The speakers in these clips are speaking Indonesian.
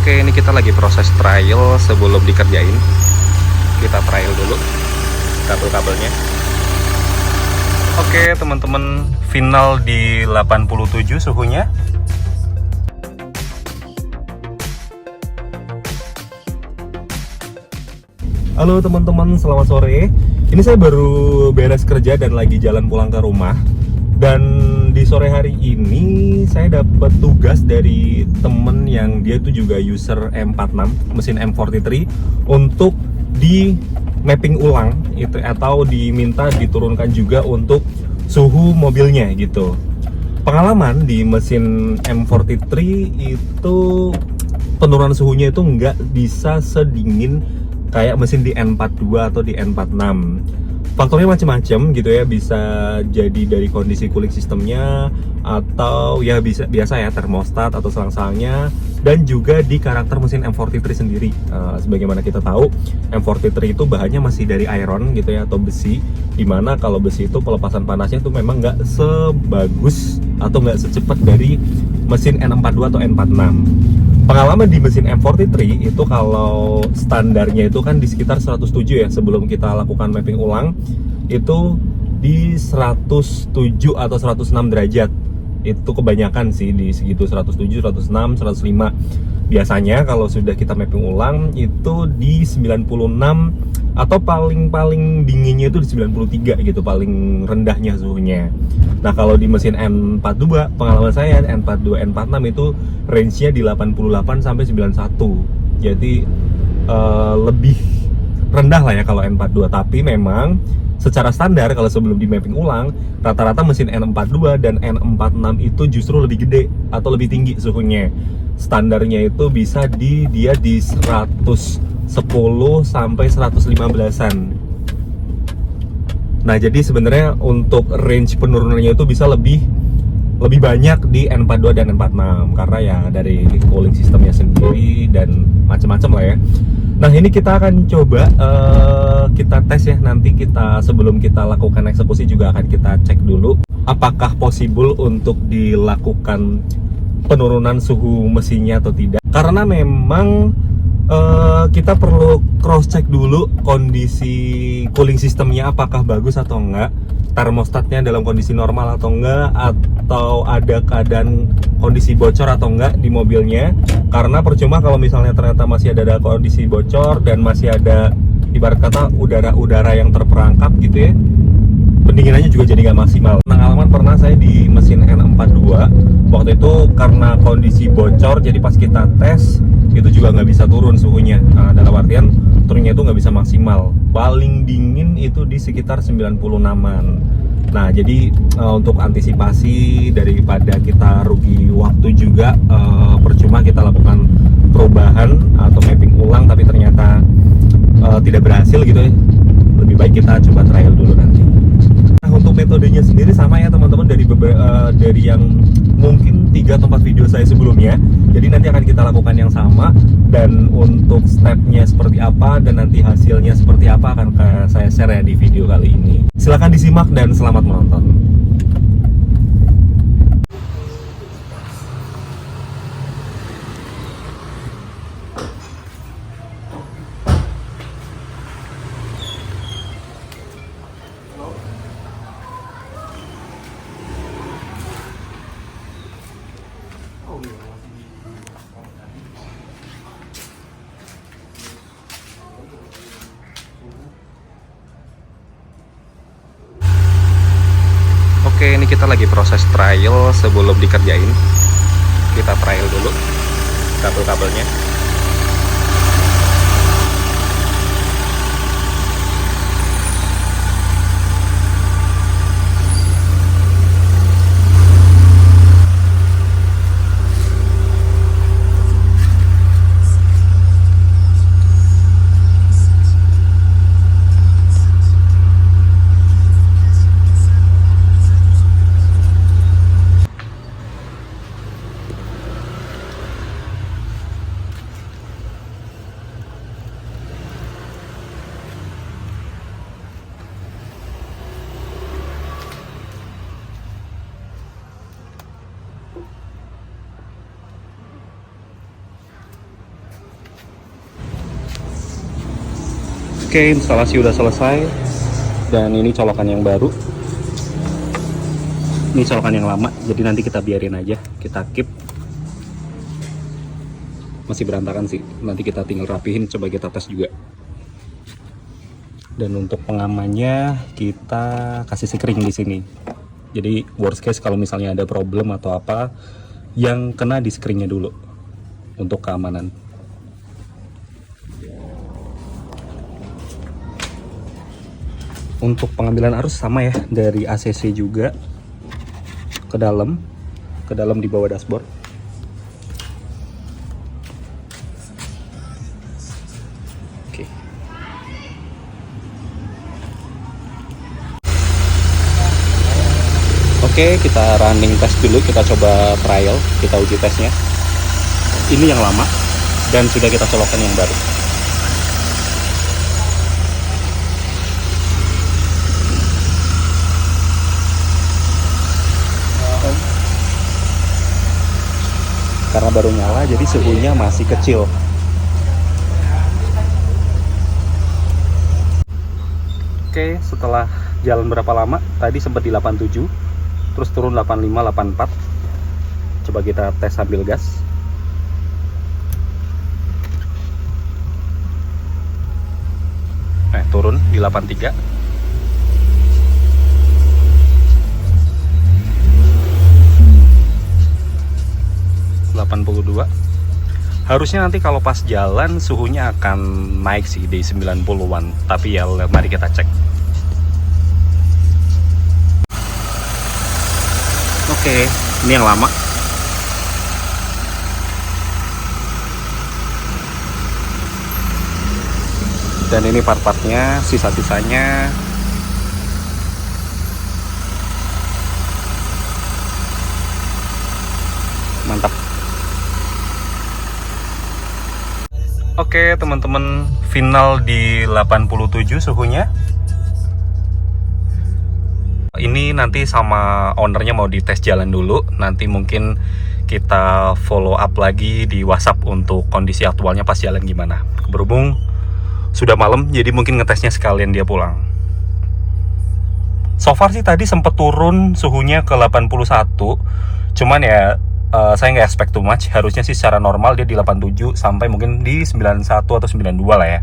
Oke, ini kita lagi proses trial sebelum dikerjain. Kita trial dulu kabel-kabelnya. Oke, teman-teman, final di 87 suhunya. Halo teman-teman, selamat sore. Ini saya baru beres kerja dan lagi jalan pulang ke rumah. Dan di sore hari ini saya dapat tugas dari temen yang dia itu juga user M46, mesin M43, untuk di mapping ulang itu, atau diminta diturunkan juga untuk suhu mobilnya gitu. Pengalaman di mesin M43 itu penurunan suhunya itu nggak bisa sedingin kayak mesin di N42 atau di N46. Faktornya macam-macam gitu ya, bisa jadi dari kondisi cooling sistemnya, atau ya bisa biasa ya termostat atau selang-selangnya, dan juga di karakter mesin M43 sendiri. Sebagaimana kita tahu, M43 itu bahannya masih dari iron gitu ya, atau besi, dimana kalau besi itu pelepasan panasnya itu memang nggak sebagus atau nggak secepat dari mesin N42 atau N46. Pengalaman di mesin M43 itu kalau standarnya itu kan di sekitar 107 ya, sebelum kita lakukan mapping ulang itu di 107 atau 106 derajat. Itu kebanyakan sih di segitu, 107, 106, 105. Biasanya kalau sudah kita mapping ulang itu di 96 atau paling dinginnya itu di 93 gitu, paling rendahnya suhunya. Nah, kalau di mesin N42, pengalaman saya N42, N46 itu range-nya di 88 sampai 91. Jadi lebih rendah lah ya kalau N42, tapi memang secara standar kalau sebelum di mapping ulang, rata-rata mesin N42 dan N46 itu justru lebih gede atau lebih tinggi suhunya. Standarnya itu bisa dia di 110 sampai 115-an. Nah, jadi sebenarnya untuk range penurunannya itu bisa lebih banyak di N42 dan N46 karena ya dari cooling sistemnya sendiri dan macam-macam lah ya. Nah, ini kita akan coba kita tes ya, nanti kita sebelum kita lakukan eksekusi juga akan kita cek dulu apakah possible untuk dilakukan penurunan suhu mesinnya atau tidak. Karena memang kita perlu cross check dulu kondisi cooling sistemnya apakah bagus atau enggak, termostatnya dalam kondisi normal atau enggak, atau ada keadaan kondisi bocor atau enggak di mobilnya. Karena percuma kalau misalnya ternyata masih ada kondisi bocor dan masih ada ibarat kata udara yang terperangkap gitu ya, pendinginannya juga jadi nggak maksimal. Pengalaman pernah saya di mesin N42, waktu itu karena kondisi bocor, jadi pas kita tes itu juga nggak bisa turun suhunya. Nah, dalam artian turunnya itu nggak bisa maksimal. Paling dingin itu di sekitar 96-an. Nah, jadi untuk antisipasi daripada kita rugi waktu juga, percuma kita lakukan perubahan atau mapping ulang tapi ternyata tidak berhasil gitu ya. Lebih baik kita coba trial dulu nanti. Nah, untuk metodenya sendiri sama ya teman-teman, dari yang mungkin 3 atau 4 video saya sebelumnya. Jadi nanti akan kita lakukan yang sama, dan untuk stepnya seperti apa dan nanti hasilnya seperti apa akan saya share ya di video kali ini. Silahkan disimak dan selamat menonton. Oke, ini kita lagi proses trial sebelum dikerjain. Kita trial dulu kabel-kabelnya. Oke, instalasi udah selesai. Dan ini colokan yang baru. Ini colokan yang lama, jadi nanti kita biarin aja, kita keep. Masih berantakan sih, nanti kita tinggal rapihin, coba kita tes juga. Dan untuk pengamannya kita kasih sekring di sini. Jadi worst case kalau misalnya ada problem atau apa, yang kena di sekringnya dulu untuk keamanan. Untuk pengambilan arus sama ya, dari ACC juga ke dalam di bawah dashboard. Oke. Oke, kita running test dulu, kita coba trial, kita uji tesnya. Ini yang lama dan sudah kita colokkan yang baru. Karena baru nyala jadi suhunya masih kecil. Oke, setelah jalan berapa lama, tadi sempat di 87, terus turun 85, 84. Coba kita tes sambil gas. Turun di 83. Harusnya nanti kalau pas jalan suhunya akan naik sih di 90-an, tapi ya mari kita cek. Oke, ini yang lama. Dan ini part-partnya, sisa-sisanya. Mantap. Oke teman-teman, final di 87 suhunya. Ini nanti sama ownernya mau dites jalan dulu. Nanti mungkin kita follow up lagi di WhatsApp untuk kondisi aktualnya pas jalan gimana. Berhubung sudah malam, jadi mungkin ngetesnya sekalian dia pulang. So far sih tadi sempat turun suhunya ke 81. Cuman ya saya nggak expect too much. Harusnya sih secara normal dia di 87 sampai mungkin di 91 atau 92 lah ya.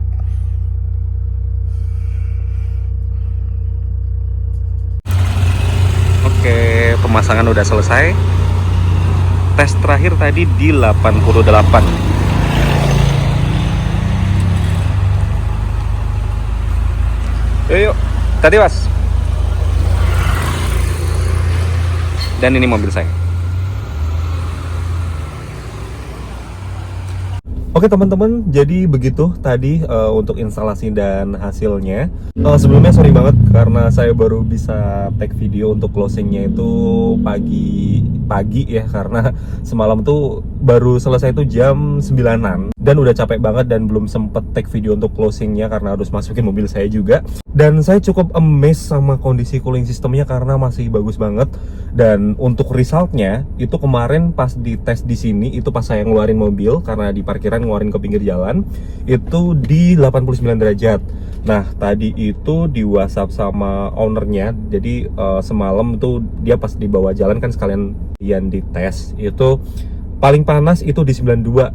Oke, pemasangan udah selesai. Tes terakhir tadi di 88. Yuk, tadi mas. Dan ini mobil saya. Oke teman-teman, jadi begitu tadi untuk instalasi dan hasilnya. Sebelumnya sorry banget karena saya baru bisa take video untuk closingnya itu pagi ya, karena semalam tuh baru selesai itu jam 9-an dan udah capek banget dan belum sempet take video untuk closingnya karena harus masukin mobil saya juga. Dan saya cukup amazed sama kondisi cooling sistemnya karena masih bagus banget. Dan untuk resultnya itu kemarin pas dites di sini, itu pas saya ngeluarin mobil karena di parkiran ngeluarin ke pinggir jalan, itu di 89 derajat. Nah tadi itu di WhatsApp sama ownernya, jadi semalam tuh dia pas dibawa jalan kan sekalian dites, itu paling panas itu di 92,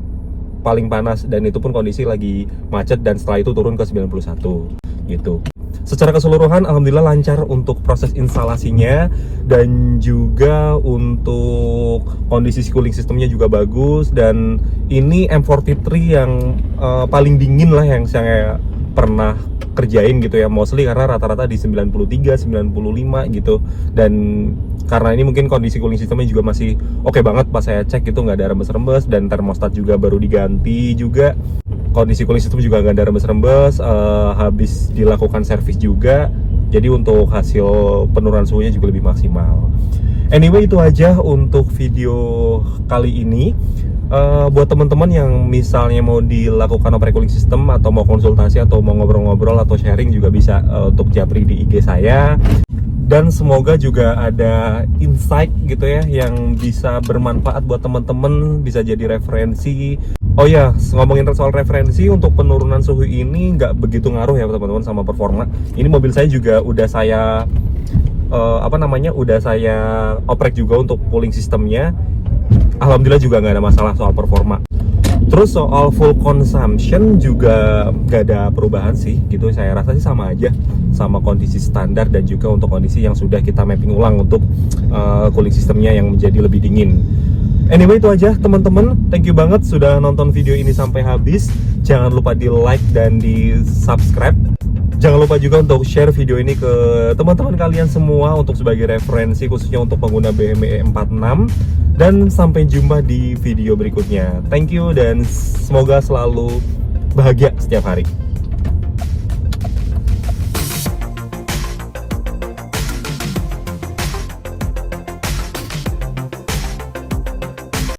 paling panas, dan itu pun kondisi lagi macet, dan setelah itu turun ke 91 gitu. Secara keseluruhan alhamdulillah lancar untuk proses instalasinya, dan juga untuk kondisi cooling sistemnya juga bagus. Dan ini M43 yang paling dingin lah yang saya pernah kerjain gitu ya, mostly karena rata-rata di 93, 95 gitu. Dan karena ini mungkin kondisi cooling sistemnya juga masih oke banget, pas saya cek itu nggak ada rembes-rembes, dan termostat juga baru diganti juga. Kondisi cooling system juga nggak ada rembes-rembes, habis dilakukan servis juga, jadi untuk hasil penurunan suhunya juga lebih maksimal. Anyway, itu aja untuk video kali ini. Buat teman-teman yang misalnya mau dilakukan operate cooling system atau mau konsultasi atau mau ngobrol-ngobrol atau sharing juga bisa untuk japri di IG saya. Dan semoga juga ada insight gitu ya yang bisa bermanfaat buat teman-teman, bisa jadi referensi Oh iya, ngomongin soal referensi, untuk penurunan suhu ini nggak begitu ngaruh ya teman-teman sama performa. Ini mobil saya juga udah saya udah saya oprek juga untuk cooling sistemnya. Alhamdulillah juga nggak ada masalah soal performa. Terus soal full consumption juga nggak ada perubahan sih gitu. Saya rasa sih sama aja, sama kondisi standar dan juga untuk kondisi yang sudah kita mapping ulang untuk cooling sistemnya yang menjadi lebih dingin. Anyway, itu aja teman-teman. Thank you banget sudah nonton video ini sampai habis. Jangan lupa di like dan di subscribe. Jangan lupa juga untuk share video ini ke teman-teman kalian semua untuk sebagai referensi khususnya untuk pengguna BMW E46. Dan sampai jumpa di video berikutnya. Thank you dan semoga selalu bahagia setiap hari.